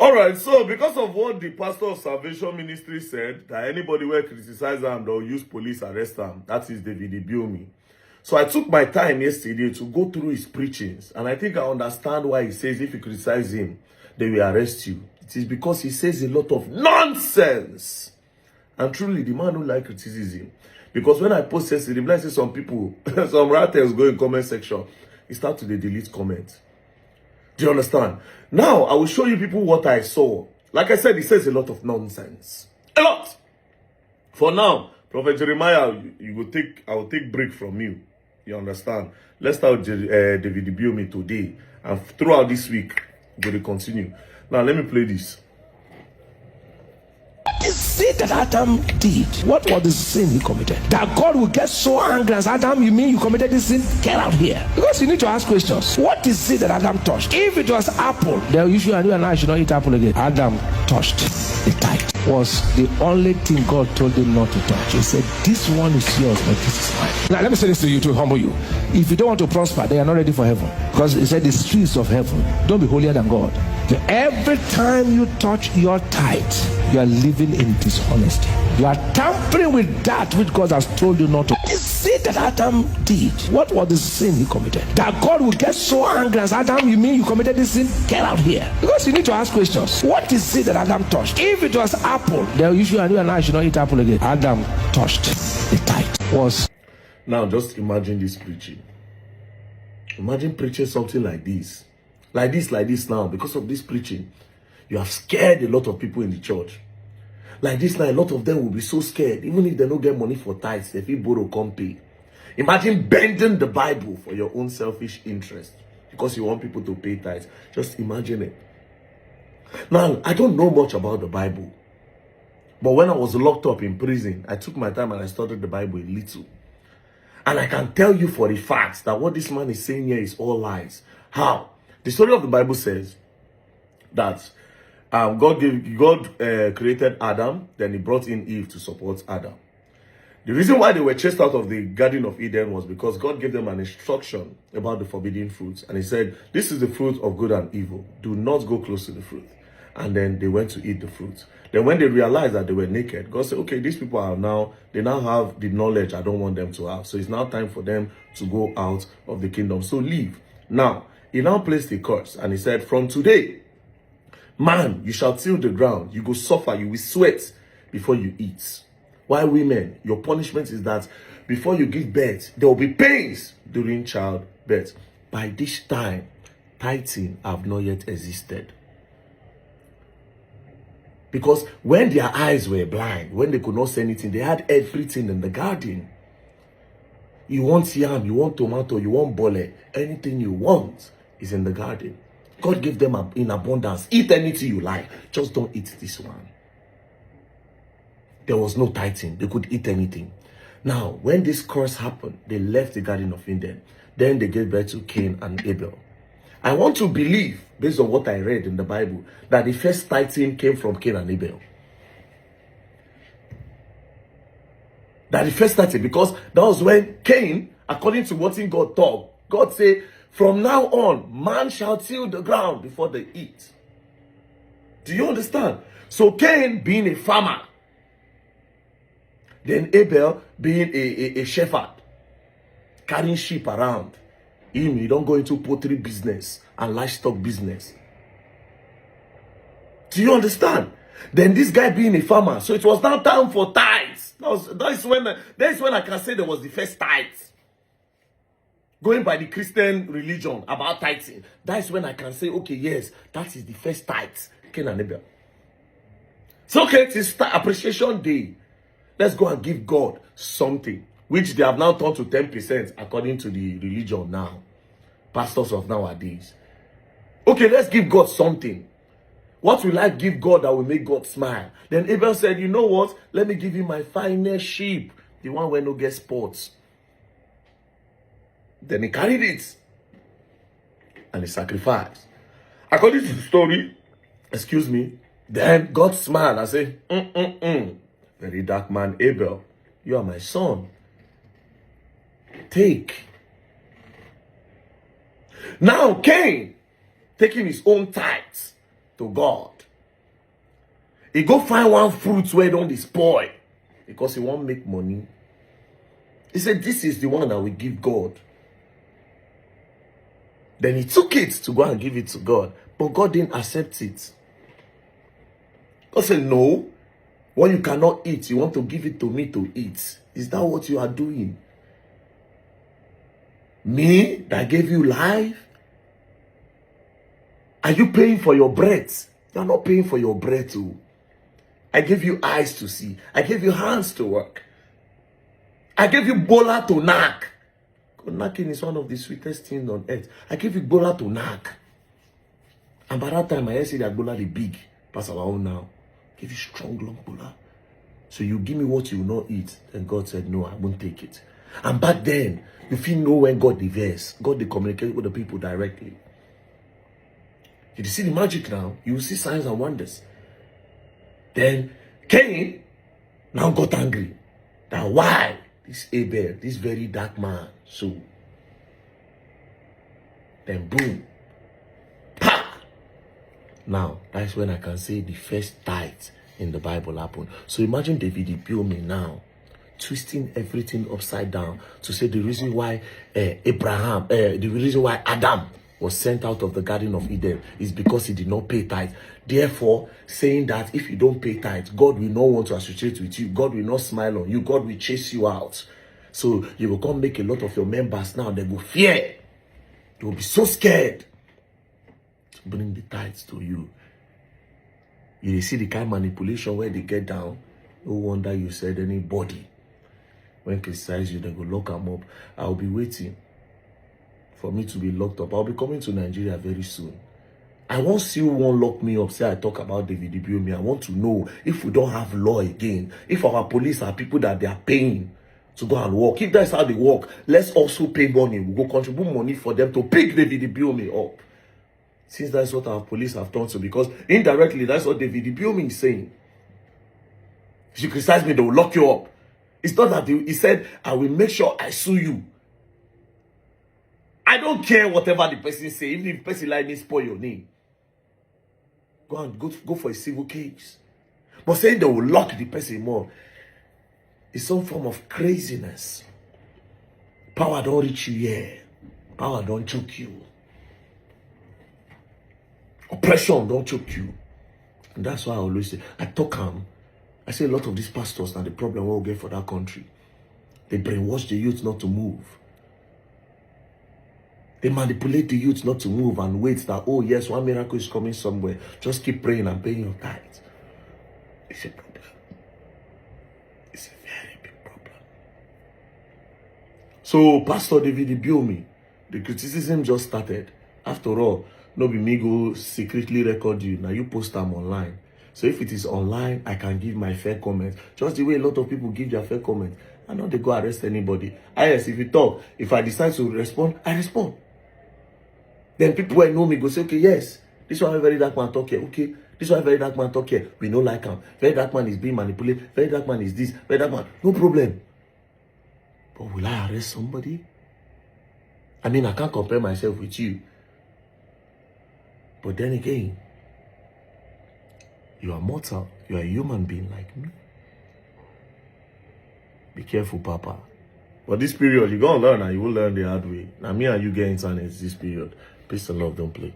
All right, so because of what the pastor of Salvation Ministry said, that anybody will criticize him or use police arrest him, that is David Ibiyome. So I took my time yesterday to go through his preachings, and I think I understand why he says if you criticize him, they will arrest you. It is because he says a lot of nonsense. And truly, the man don't like criticism. Because when I post yesterday, I see some people, some writers go in comment section, he start to delete comments. Do you understand? Now, I will show you people what I saw. Like I said, he says a lot of nonsense. A lot. For now, Prophet Jeremiah, I will take break from you. You understand? Let's start David Ibiyome today. And throughout this week, we're going to continue. Now, let me play this. The sin that Adam did, what was the sin he committed? That God will get so angry as Adam, you mean you committed this sin? Get out here. Because you need to ask questions. What is it that Adam touched? If it was apple, then you and I should not eat apple again. Adam touched the tithe. Was the only thing God told him not to touch. He said, this one is yours, but this is mine. Now let me say this to you to humble you. If you don't want to prosper, they are not ready for heaven. Because he said the streets of heaven, don't be holier than God. Every time you touch your tithe, you are living in dishonesty. You are tampering with that which God has told you not to. The sin that Adam did, what was the sin he committed? That God will get so angry as Adam, you mean you committed this sin? Get out here. Because you need to ask questions. What is it that Adam touched? If it was apple, then you and I should not eat apple again. Adam touched the tithe. Was. Now just imagine this preaching. Imagine preaching something like this. Like this now. Because of this preaching, you have scared a lot of people in the church. Like this now, a lot of them will be so scared. Even if they don't get money for tithes, if you borrow, come pay. Imagine bending the Bible for your own selfish interest. Because you want people to pay tithes. Just imagine it. Now, I don't know much about the Bible. But when I was locked up in prison, I took my time and I studied the Bible a little. And I can tell you for a fact that what this man is saying here is all lies. How? The story of the Bible says that God created Adam, then he brought in Eve to support Adam. The reason why they were chased out of the Garden of Eden was because God gave them an instruction about the forbidden fruits. And he said, this is the fruit of good and evil. Do not go close to the fruit. And then they went to eat the fruit. Then when they realized that they were naked, God said, okay, these people they now have the knowledge I don't want them to have. So it's now time for them to go out of the kingdom. So leave. Now, he now placed a curse. And he said, from today, man, you shall till the ground. You go suffer, you will sweat before you eat. Why women? Your punishment is that before you give birth, there will be pains during childbirth. By this time, tithing have not yet existed. Because when their eyes were blind, when they could not see anything, they had everything in the garden. You want yam, you want tomato, you want bole, anything you want is in the garden. God gave them in abundance. Eat anything you like. Just don't eat this one. There was no tithing. They could eat anything. Now, when this curse happened, they left the Garden of Eden. Then they gave birth to Cain and Abel. I want to believe, based on what I read in the Bible, that the first tithing came from Cain and Abel. That the first tithing, because that was when Cain, according to what God taught, God said, from now on, man shall till the ground before they eat. Do you understand? So Cain being a farmer, then Abel being a shepherd, carrying sheep around. You don't go into poultry business and livestock business. Do you understand? Then this guy being a farmer, so it was now time for tithes. That's when I can say there was the first tithes. Going by the Christian religion about tithing, that's when I can say, okay, yes, that is the first tithes. Cain and Abel. So okay, it's appreciation day. Let's go and give God something, which they have now turned to 10% according to the religion now. Pastors of nowadays. Okay, let's give God something. What will I give God that will make God smile? Then Abel said, you know what? Let me give you my finest sheep. The one where no get spots. Then he carried it. And he sacrificed. According to the story, excuse me, then God smiled and said, very dark man, Abel, you are my son. Take. Now Cain, taking his own tithes to God, He go find one fruit where don't spoil because he won't make money. He said, this is the one that we give God. Then he took it to go and give it to God. But God didn't accept it. God said, no. What you cannot eat, you want to give it to me to eat. Is that what you are doing? Me that gave you life? Are you paying for your breath? You are not paying for your breath too. I gave you eyes to see. I gave you hands to work. I gave you bola to knack. Knacking is one of the sweetest things on earth. I gave you bola to knack. And by that time, I see that bola the big. Pass our own now. Give you strong long bola. So you give me what you will not eat. And God said, no, I won't take it. And back then, if you know when God diverse, God they communicate with the people directly. If you see the magic now, you will see signs and wonders. Then Cain now got angry. That why this Abel, this very dark man, so then boom, pa. Now that's when I can say the first tithe in the Bible happened. So imagine David ibiyome now twisting everything upside down to say the reason why the reason why Adam was sent out of the Garden of Eden is because he did not pay tithe. Therefore, saying that if you don't pay tithe, God will not want to associate with you. God will not smile on you. God will chase you out. So you will come make a lot of your members now. They will fear. They will be so scared to bring the tithes to you. You see the kind of manipulation where they get down. No wonder you said anybody. When criticize you, they go lock them up. I'll be waiting for me to be locked up. I'll be coming to Nigeria very soon. I won't see who won't lock me up. Say I talk about David ibiyome. I want to know if we don't have law again. If our police are people that they are paying to go and work. If that's how they work, let's also pay money. We go contribute money for them to pick David ibiyome up. Since that's what our police have done so, because indirectly that's what David ibiyome is saying. If you criticize me, they will lock you up. It's not that he said, I will make sure I sue you. I don't care whatever the person say. Even if the person like me spoil your name, go for a civil case. But saying they will lock the person more is some form of craziness. Power don't reach you here. Power don't choke you. Oppression don't choke you. And that's why I always say, I say a lot of these pastors are the problem we'll get for that country. They brainwash the youth not to move. They manipulate the youth not to move and wait that, oh yes, one miracle is coming somewhere. Just keep praying and paying your tithe. It's a problem. It's a very big problem. So, Pastor David ibiyome, the criticism just started. After all, no be me go secretly record you. Now you post them online. So if it is online, I can give my fair comment. Just the way a lot of people give their fair comment. I know they go arrest anybody. Yes, if you talk, if I decide to respond, I respond. Then people who know me go say, okay, yes, this one very dark man talk here. Okay, this one very dark man talk here. We don't like him. Very dark man is being manipulated. Very dark man is this. Very dark man. No problem. But will I arrest somebody? I mean, I can't compare myself with you. But then again, you are mortal. You are a human being like me. Be careful, Papa. But this period, you're going to learn and you will learn the hard way. Now, me and you get internet this period. Peace and love, don't play.